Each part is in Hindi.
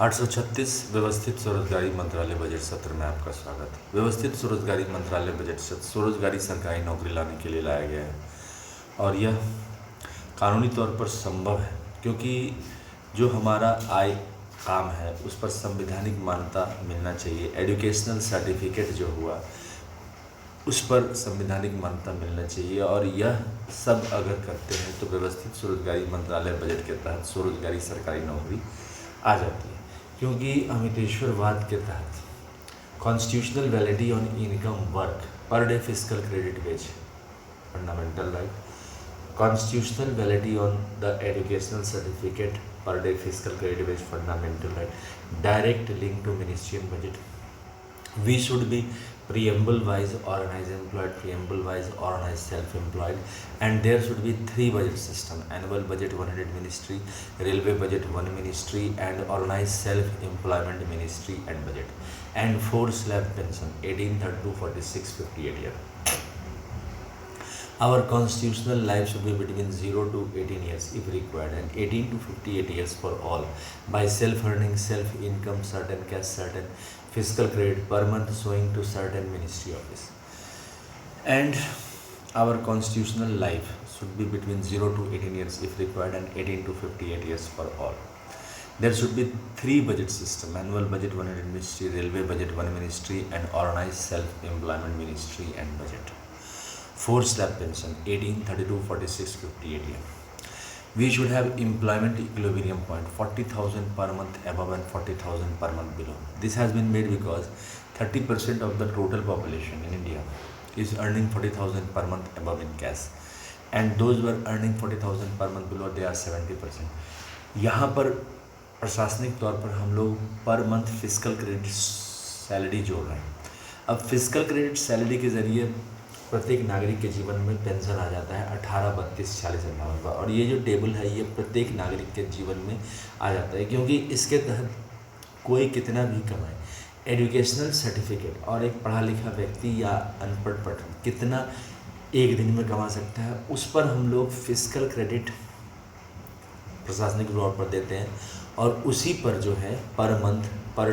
836 व्यवस्थित स्वरोजगारी मंत्रालय बजट सत्र में आपका स्वागत है। व्यवस्थित स्वरोजगारी मंत्रालय बजट सत्र स्वरोजगारी सरकारी नौकरी लाने के लिए लाया गया है और यह कानूनी तौर पर संभव है क्योंकि जो हमारा आय काम है उस पर संवैधानिक मान्यता मिलना चाहिए। एजुकेशनल सर्टिफिकेट जो हुआ उस पर संवैधानिक मान्यता मिलना चाहिए और यह सब अगर करते हैं तो व्यवस्थित स्वरोजगारी मंत्रालय बजट के तहत स्वरोजगारी सरकारी नौकरी आ जाती है। क्योंकि अमितेश्वरवाद के तहत constitutional validity on income work per day physical credit wage fundamental right, constitutional validity on the educational certificate per day physical credit wage fundamental right, direct link to ministerial budget. We should be preamble wise organized employed, preamble wise organized self-employed, and there should be 3 budget system: annual budget 100 ministry, railway budget 1 ministry, and organized self-employment ministry and budget, and 4 slab pension 18, 32, 46, 58 year. Our constitutional life should be between 0 to 18 years if required, and 18 to 58 years for all, by self-earning, self-income, certain cash, certain fiscal credit per month showing to certain ministry office. And our constitutional life should be between 0 to 18 years if required, and 18 to 58 years for all. There should be 3 budget system: annual budget 100 ministry, railway budget 1 ministry, and organized self-employment ministry and budget. 4 slab pension 18, 32, 46, 58 year. We should have employment equilibrium point 40,000 per month above and 40,000 per month below. This has been made because 30% of the total population in India is earning 40,000 per month above in cash, and those who are earning 40,000 per month below, they are 70%. यहाँ पर प्रशासनिक तौर पर हम लोग per month physical credit salary जोड़ रहे हैं। अब फिजिकल क्रेडिट सैलरी के ज़रिए प्रत्येक नागरिक के जीवन में पेंशन आ जाता है 18, 32, 40, 58 का, और ये जो टेबल है ये प्रत्येक नागरिक के जीवन में आ जाता है क्योंकि इसके तहत कोई कितना भी कमाए, एजुकेशनल सर्टिफिकेट और एक पढ़ा लिखा व्यक्ति या अनपढ़ पढ़ कितना एक दिन में कमा सकता है, उस पर हम लोग फिजिकल क्रेडिट प्रशासनिक तौर पर देते हैं और उसी पर जो है पर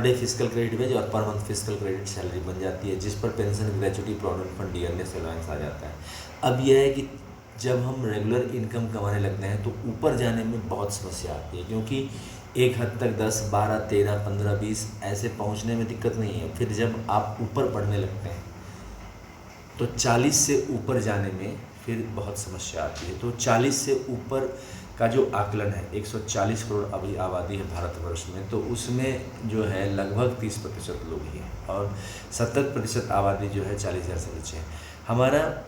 डे फिजिकल क्रेडिट वेज और per month physical credit salary बन जाती है, जिस पर pension, gratuity, provident fund, dearness allowance आ जाता है। अब यह है कि जब हम रेगुलर इनकम कमाने लगते हैं तो ऊपर जाने में बहुत समस्या आती है क्योंकि एक हद तक 10, 12, 13, 15, 20 ऐसे पहुंचने में दिक्कत नहीं है। फिर जब आप ऊपर बढ़ने लगते हैं तो 40 से ऊपर जाने में फिर बहुत समस्या आती है। तो 40 से ऊपर का जो आकलन है 140 करोड़ अभी आबादी है भारतवर्ष में, तो उसमें जो है लगभग 30% लोग ही हैं और 70% आबादी जो है 40,000 से नीचे है। हमारा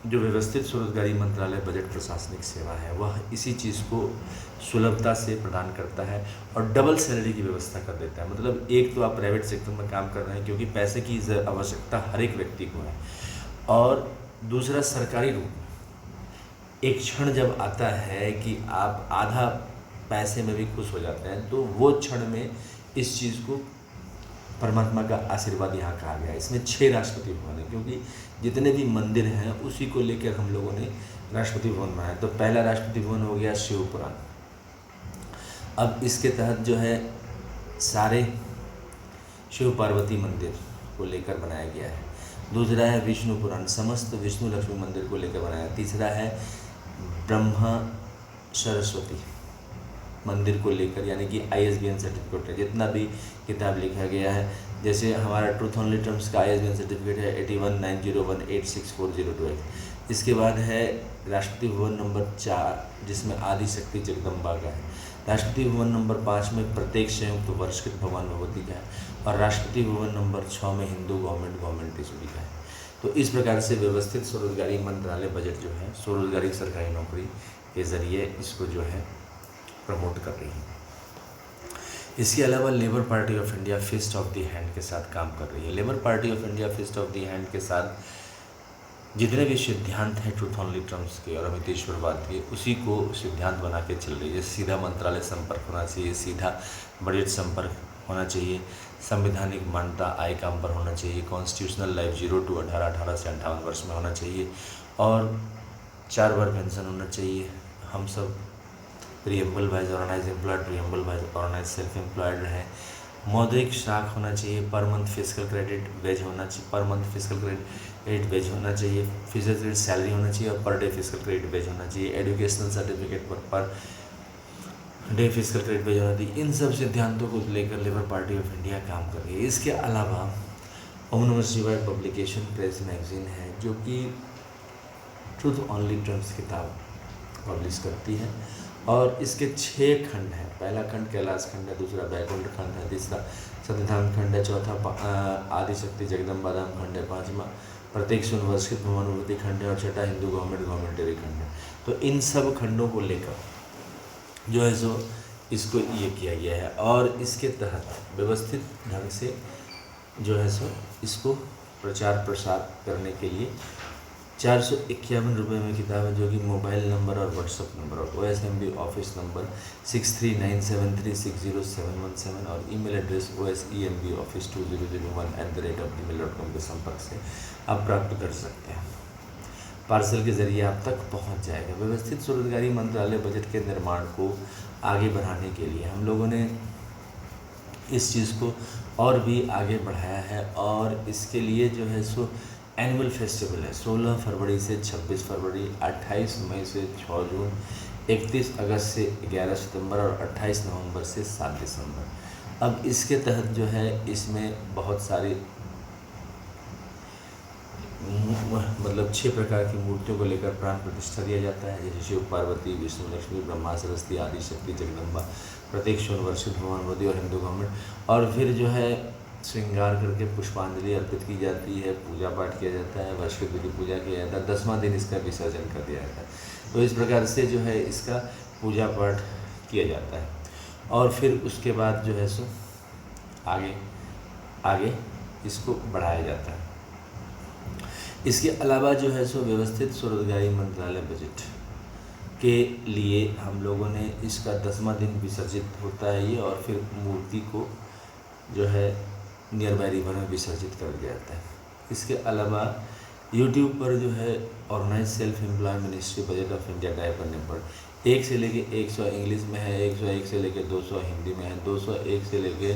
जो व्यवस्थित स्वरोजगारी मंत्रालय बजट प्रशासनिक सेवा है वह इसी चीज़ को सुलभता से प्रदान करता है और डबल सैलरी की व्यवस्था कर देता है। मतलब एक तो आप प्राइवेट सेक्टर में काम कर रहे हैं क्योंकि पैसे की आवश्यकता हर एक व्यक्ति को है, और दूसरा सरकारी रूप एक क्षण जब आता है कि आप आधा पैसे में भी खुश हो जाते हैं, तो वो क्षण में इस चीज़ को परमात्मा का आशीर्वाद यहाँ कहा गया है। इसमें 6 राष्ट्रपति भवन है क्योंकि जितने भी मंदिर हैं उसी को लेकर हम लोगों ने राष्ट्रपति भवन बनाया। तो पहला राष्ट्रपति भवन हो गया शिवपुराण। अब इसके तहत जो है सारे शिव पार्वती मंदिर को लेकर बनाया गया है। दूसरा है विष्णु पुराण, समस्त विष्णु लक्ष्मी मंदिर को लेकर बनाया। तीसरा है ब्रह्मा सरस्वती मंदिर को लेकर, यानी कि ISBN सर्टिफिकेट है। जितना भी किताब लिखा गया है, जैसे हमारा ट्रूथ ओनली टर्म्स का ISBN सर्टिफिकेट है 8190186402। इसके बाद है राष्ट्रपति भवन नंबर 4 जिसमें आदि शक्ति जगदम्बा का है। राष्ट्रपति भवन नंबर 5 में प्रत्येक संयुक्त वर्षकृत भगवान भगवती का है, और राष्ट्रपति भवन नंबर 6 में हिंदू गवर्नमेंट तिजोरी का है। तो इस प्रकार से व्यवस्थित स्वरोजगारी मंत्रालय बजट जो है स्वरोजगारी सरकारी नौकरी के ज़रिए इसको जो है प्रमोट कर रही है। इसके अलावा Labour Party of India fist of the hand के साथ काम कर रही है। Labour Party of India fist of the hand के साथ जितने भी सिद्धांत हैं ट्रूथ ओनली टर्म्स के और अमितेश्वरवाद के, उसी को सिद्धांत बना के चल रही है। सीधा मंत्रालय संपर्क होना चाहिए, सीधा बजट संपर्क होना चाहिए, संवैधानिक मान्यता आय काम पर होना चाहिए, कॉन्स्टिट्यूशनल लाइफ 0 to 18, 18 से 58 वर्ष में होना चाहिए, और 4 बार पेंशन होना चाहिए। हम सब preamble wise organise employed, preamble wise organise self employed रहे। मौद्रिक शाख होना चाहिए, per month physical credit wage होना चाहिए, per month physical credit wage होना चाहिए, फिजिकल क्रेडिट सैलरी होना चाहिए और पर डे फिजिकल क्रेडिट वेज होना चाहिए। Educational certificate per day physical credit wage होना चाहिए। इन सब सिद्धांतों को लेकर लेबर पार्टी ऑफ इंडिया काम कर रही है। इसके अलावा ओम नमः शिवाय पब्लिकेशन प्रेस मैगजीन है जो कि ट्रूथ ओनली टर्म्स किताब पब्लिश करती है और इसके 6 खंड हैं। पहला खंड कैलाश खंड है, दूसरा बैकुंठ खंड है, तीसरा सत्यधाम खंड है, चौथा आदिशक्ति जगदम्बा धाम खंड है, पांचवा प्रत्येक सुनवर्षित भवनानुभूति खंड है और छठा हिंदू गवर्नमेंटरी खंड है। तो इन सब खंडों को लेकर जो है सो इसको ये किया गया है और इसके तहत व्यवस्थित ढंग से जो है सो इसको प्रचार प्रसार करने के लिए 451 रुपये में किताब है, जो कि मोबाइल नंबर और व्हाट्सअप नंबर और OSMB ऑफिस नंबर 6397360717 और ईमेल एड्रेस OSEMBoffice2001@gmail.com के संपर्क से आप प्राप्त कर सकते हैं। पार्सल के ज़रिए आप तक पहुंच जाएगा। व्यवस्थित स्वरोजगारी मंत्रालय बजट के निर्माण को आगे बढ़ाने के लिए हम लोगों ने इस चीज़ को और भी आगे बढ़ाया है और इसके लिए जो है सो एनुअल फेस्टिवल है 16 फरवरी से 26 फरवरी, 28 मई से 6 जून, 31 अगस्त से 11 सितंबर और 28 नवंबर से 7 दिसंबर। अब इसके तहत जो है इसमें बहुत सारी मतलब 6 प्रकार की मूर्तियों को लेकर प्राण प्रतिष्ठा दिया जाता है, जैसे शिव पार्वती, विष्णु लक्ष्मी, ब्रह्मा सरस्वती, आदिशक्ति जगदम्बा, प्रत्येक सुनवर्षित भगवान और हिंदू गवर्नमेंट। और फिर जो है श्रृंगार करके पुष्पांजलि अर्पित की जाती है, पूजा पाठ किया जाता है, वार्षिक विधि पूजा किया जाता है, 10वां दिन इसका विसर्जन कर दिया जाता है। तो इस प्रकार से जो है इसका पूजा पाठ किया जाता है और फिर उसके बाद जो है सो आगे इसको बढ़ाया जाता है। इसके अलावा जो है सो व्यवस्थित स्वरोजगारी मंत्रालय बजट के लिए हम लोगों ने इसका 10वां दिन विसर्जित होता है ये और फिर मूर्ति को जो है नियर बाय रिवर में विसर्जित कर दिया जाता है। इसके अलावा यूट्यूब पर जो है organise self employ ministry budget of India type करने पर 1 से लेके 100 इंग्लिश में है, 101 से लेके 200 हिंदी में है, 201 से लेके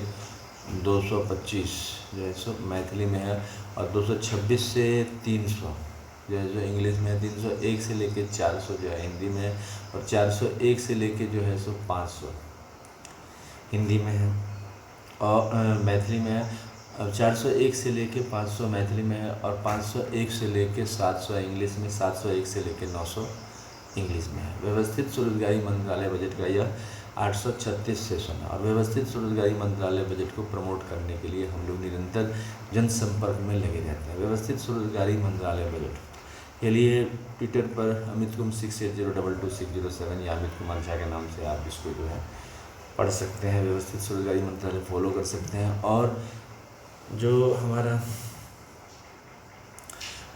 225 जो है सो मैथिली में है और 226 से 300 जो है सो इंग्लिश में है, 301 से लेके 400 जो है हिंदी में है और 401 से लेके जो है सो 500 हिंदी में है और मैथिली में है। अब 401 से लेके 500 मैथिली में है और 501 से लेके 700 इंग्लिश में, 701 से लेके 900 इंग्लिश में है। व्यवस्थित स्वरोजगारी मंत्रालय बजट का यह 836 सेशन है और व्यवस्थित स्वरोजगारी मंत्रालय बजट को प्रमोट करने के लिए हम लोग निरंतर जनसंपर्क में लगे रहते हैं। व्यवस्थित स्वरोजगारी मंत्रालय बजट के लिए ट्विटर पर अमित कुम 68022607 या अमित कुमार झा के नाम से आप इसको जो है पढ़ सकते हैं। व्यवस्थित स्वरोजगारी मंत्रालय फॉलो कर सकते हैं और जो हमारा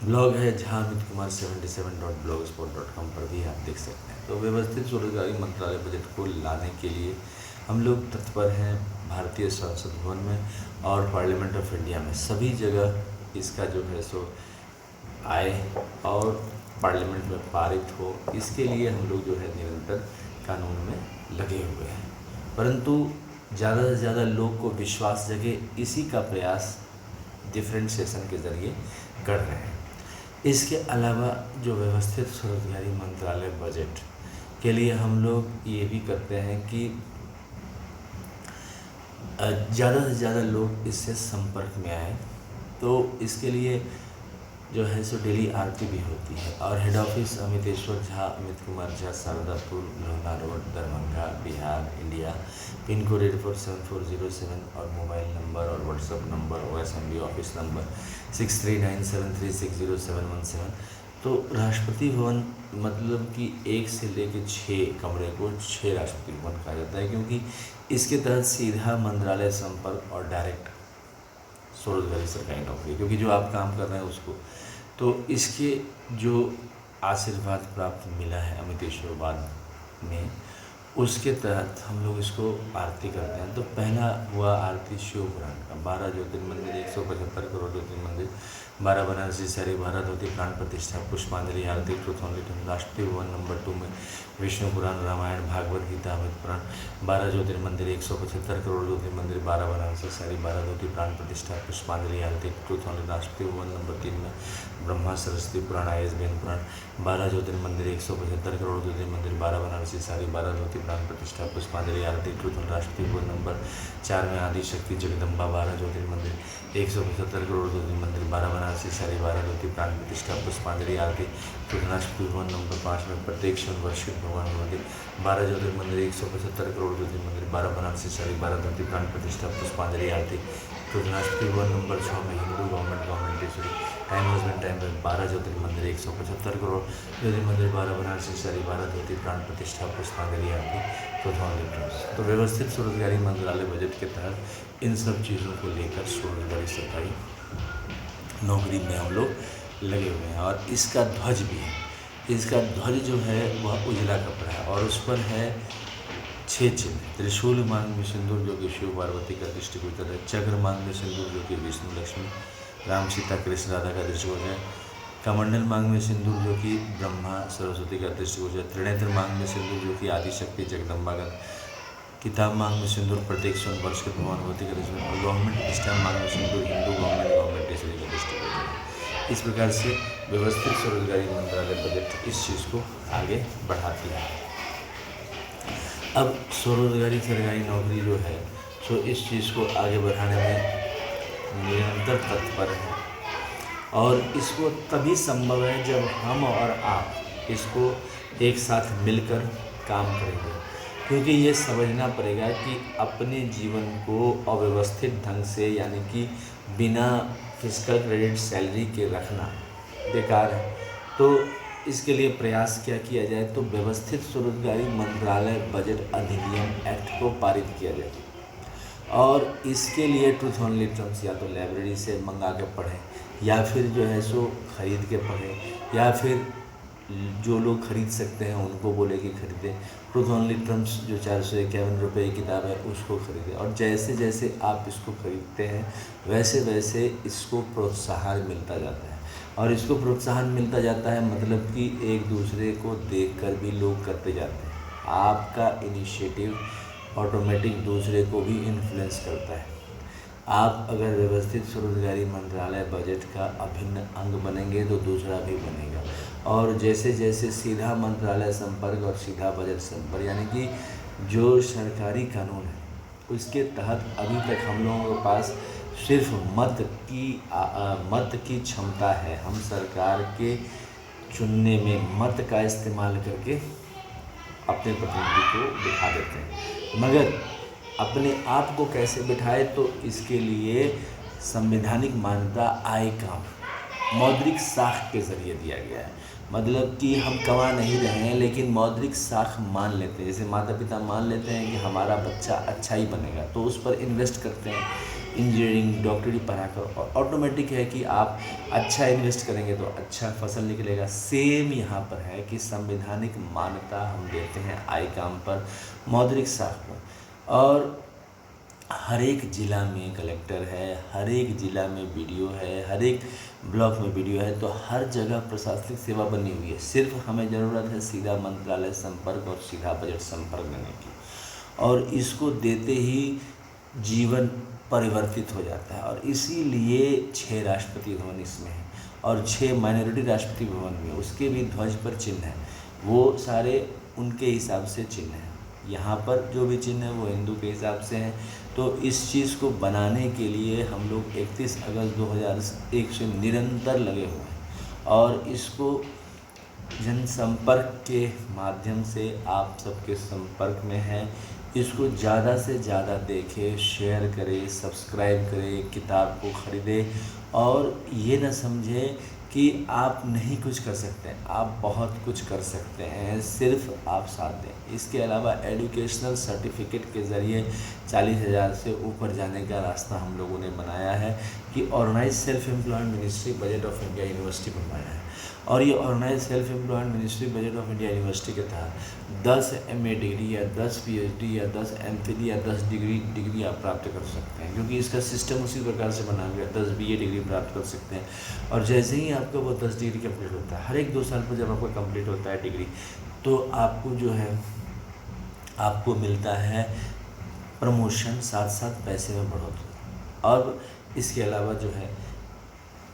ब्लॉग है jhamitkumar77.blogspot.com पर भी आप देख सकते हैं। तो व्यवस्थित स्वरोजगारी मंत्रालय बजट को लाने के लिए हम लोग तत्पर हैं भारतीय संसद भवन में और पार्लियामेंट ऑफ इंडिया में, सभी जगह इसका जो है सो आए और पार्लियामेंट में पारित हो। इसके लिए हम लोग जो है निरंतर कानून में लगे हुए हैं, परंतु ज़्यादा से ज़्यादा लोग को विश्वास जगे, इसी का प्रयास डिफरेंशिएशन के ज़रिए कर रहे हैं। इसके अलावा जो व्यवस्थित स्वरोजगारी मंत्रालय बजट के लिए हम लोग ये भी करते हैं कि ज़्यादा से ज़्यादा लोग इससे संपर्क में आए। तो इसके लिए जो है सो डेली आरती भी होती है और head office Amiteshwar Jha, Amit Kumar Jha, Shardapur, Lohna road, Darbhanga, Bihar, India, pin code 847407 और मोबाइल नंबर और WhatsApp number OSMB office number 6397360717। तो राष्ट्रपति भवन मतलब कि 1 से लेकर 6 कमरे को 6 राष्ट्रपति भवन कहा जाता है, क्योंकि इसके तहत सीधा मंत्रालय संपर्क और डायरेक्ट स्वरोजगारी सरकारी नौकरी, क्योंकि जो आप काम कर रहे हैं उसको, तो इसके जो आशीर्वाद प्राप्त मिला है अमितेश्वरवाद में, उसके तहत हम लोग इसको आरती करते हैं। तो पहला हुआ आरती शिव पुराण का, 12 ज्योतिर्मंदिर, 175 करोड़ ज्योतिर्मंदिर, 12 बनारसी साड़ी, 12 धोती, प्राण प्रतिष्ठा, पुष्पांजलि आरती, ट्रुथ ओनली ट्रुथ। राष्ट्रीय भवन नंबर 2 में विष्णु पुराण, रामायण, भागवत गीता, अमृत पुराण, 12 ज्योतिर्मंदिर, 175 करोड़ ज्योतिर्मंदिर, 12 बनारसी साड़ी, 12 धोती, प्राण प्रतिष्ठा, पुष्पांजलि आरती, ट्रुथ ओनली। राष्ट्रीय भवन नंबर 3 में ब्रह्मा सरस्वती पुराण, ISBN पुराण, 12 ज्योतिर्मंदिर, 175 करोड़ ज्योतिर्मंदिर, 12 बनारसी साड़ी, 12 धोती, प्राण प्रतिष्ठा, पुष्पांजलि आरती, ट्रुथ ओनली। राष्ट्रीय भवन नंबर 4 में आदि शक्ति जगदम्बा, 12 ज्योतिर्मंदिर, 175 करोड़ ज्योतिर्मंदिर, 12 बनारसी साड़ी, 12 धोती, प्राण प्रतिष्ठा, पुष्पांजलि आरती, ट्रुथ। राष्ट्रीय भवन नंबर 5 में प्रत्येक क्षण वर्षित भगवान मंदिर, 12 ज्योतिर्मंदिर, 175 करोड़ ज्योतिर्मंदिर, 12 बनारसी साड़ी, 12 धोती, प्राण प्रतिष्ठा, पुष्पांजलि आरती, ट्रुथ। राष्ट्रीय भवन नंबर 6 में Hindu government time husband time में 12 ज्योतिर्मंदिर, 175 करोड़ ज्योतिर्मंदिर, 12 बनारसी साड़ी, 12 धोती, प्राण प्रतिष्ठा, पुष्पांजलि आरती, ट्रुथ। तो व्यवस्थित स्वरोजगारी मंत्रालय बजट के तहत इन सब चीज़ों को लेकर स्वरोजगारी सरकारी नौकरी में हम लोग लगे हुए हैं। और इसका ध्वज भी है, इसका ध्वज जो है वह उजला कपड़ा है और उस पर है 6 चिन्ह। त्रिशूल मांग में सिंदूर जो कि शिव पार्वती का दृष्टिगोचर है, चक्र मांग में सिंदूर जो कि विष्णु लक्ष्मी राम सीता कृष्ण राधा का दृष्टिगोचर है, कमंडल मांग में सिंदूर जो कि ब्रह्मा सरस्वती का दृष्टिगोचर, त्रिनेत्र मांग में सिंदूर जो कि आदिशक्ति जगदम्बा का, किताब मांग में सिंदूर प्रत्येक स्वर्ण वर्ष के भगवान भगवती का दृष्टिगोचर, और गवर्नमेंट स्टैम्प मांग में सिंदूर हिंदू गवर्नमेंट टेसरी का दृष्टिगोचर। इस प्रकार से व्यवस्थित स्वरोजगारी मंत्रालय बजट इस चीज़ को आगे बढ़ाती है। अब स्वरोजगारी सरकारी नौकरी जो है सो इस चीज़ को आगे बढ़ाने में निरंतर तत्पर है और इसको तभी संभव है जब हम और आप इसको एक साथ मिलकर काम करेंगे, क्योंकि ये समझना पड़ेगा कि अपने जीवन को अव्यवस्थित ढंग से यानी कि बिना फिजिकल क्रेडिट सैलरी के रखना बेकार है। तो इसके लिए प्रयास क्या किया जाए, तो व्यवस्थित स्वरोजगारी मंत्रालय बजट अधिनियम एक्ट को पारित किया जाए और इसके लिए ट्रुथ ओनली ट्रम्स या तो लाइब्रेरी से मंगा के पढ़ें या फिर जो है सो ख़रीद के पढ़ें या फिर जो लोग ख़रीद सकते हैं उनको बोले कि ख़रीदें। ट्रुथ ओनली ट्रम्स जो 451 रुपये की किताब है उसको ख़रीदें और जैसे जैसे आप इसको ख़रीदते हैं वैसे वैसे इसको प्रोत्साहन मिलता जाता है और इसको प्रोत्साहन मिलता जाता है मतलब कि एक दूसरे को देखकर भी लोग करते जाते हैं। आपका इनिशिएटिव ऑटोमेटिक दूसरे को भी इन्फ्लुएंस करता है। आप अगर व्यवस्थित स्वरोजगारी मंत्रालय बजट का अभिन्न अंग बनेंगे तो दूसरा भी बनेगा और जैसे जैसे सीधा मंत्रालय संपर्क और सीधा बजट संपर्क यानी कि जो सरकारी कानून है उसके तहत अभी तक हम लोगों के पास सिर्फ मत की क्षमता है। हम सरकार के चुनने में मत का इस्तेमाल करके अपने प्रतिनिधि को बिठा देते हैं, मगर अपने आप को कैसे बिठाए तो इसके लिए संवैधानिक मान्यता आय काम मौद्रिक साख के ज़रिए दिया गया है। मतलब कि हम कमा नहीं रहे हैं लेकिन मौद्रिक साख मान लेते हैं। जैसे माता पिता मान लेते हैं कि हमारा बच्चा अच्छा ही बनेगा तो उस पर इन्वेस्ट करते हैं, इंजीनियरिंग डॉक्टरी पढ़ाकर, और ऑटोमेटिक है कि आप अच्छा इन्वेस्ट करेंगे तो अच्छा फसल निकलेगा। सेम यहाँ पर है कि संवैधानिक मान्यता हम देते हैं आय काम पर, मौद्रिक साख पर, और हर एक ज़िला में कलेक्टर है, हर एक ज़िला में BDO है, हर एक ब्लॉक में BDO है, तो हर जगह प्रशासनिक सेवा बनी हुई है। सिर्फ हमें ज़रूरत है सीधा मंत्रालय संपर्क और सीधा बजट संपर्क देने की, और इसको देते ही जीवन परिवर्तित हो जाता है। और इसीलिए 6 राष्ट्रपति भवन इसमें है और 6 माइनॉरिटी राष्ट्रपति भवन में उसके भी ध्वज पर चिन्ह है, वो सारे उनके हिसाब से चिन्ह हैं। यहाँ पर जो भी चिन्ह है वो हिंदू के हिसाब से हैं। तो इस चीज़ को बनाने के लिए हम लोग 31 अगस्त 2001 से निरंतर लगे हुए हैं और इसको जनसंपर्क के माध्यम से आप सबके संपर्क में हैं। इसको ज़्यादा से ज़्यादा देखें, शेयर करें, सब्सक्राइब करें, किताब को ख़रीदें और ये ना समझें कि आप नहीं कुछ कर सकते हैं, आप बहुत कुछ कर सकते हैं, सिर्फ आप साथ दें। इसके अलावा एजुकेशनल सर्टिफिकेट के ज़रिए 40,000 से ऊपर जाने का रास्ता हम लोगों ने बनाया है कि organise self employment ministry budget of India university बनवाया है। और ये organise self employed ministry budget of India university के तहत 10 MA डिग्री या 10 PhD या 10 MPhil या 10 डिग्री आप प्राप्त कर सकते हैं, क्योंकि इसका सिस्टम उसी प्रकार से बना गया। 10 BA डिग्री प्राप्त कर सकते हैं, और जैसे ही आपका वो 10 डिग्री कंप्लीट होता है, हर एक 2 साल पर जब आपका कंप्लीट होता है डिग्री, तो आपको जो है आपको मिलता है प्रमोशन, साथ साथ पैसे में बढ़ोतरी, और इसके अलावा जो है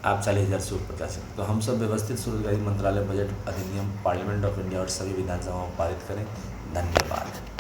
आप 40,000 से ऊपर जा सकते। तो हम सब व्यवस्थित स्वरोजगारी मंत्रालय बजट अधिनियम पार्लियामेंट ऑफ इंडिया और सभी विधानसभाओं में पारित करें। धन्यवाद।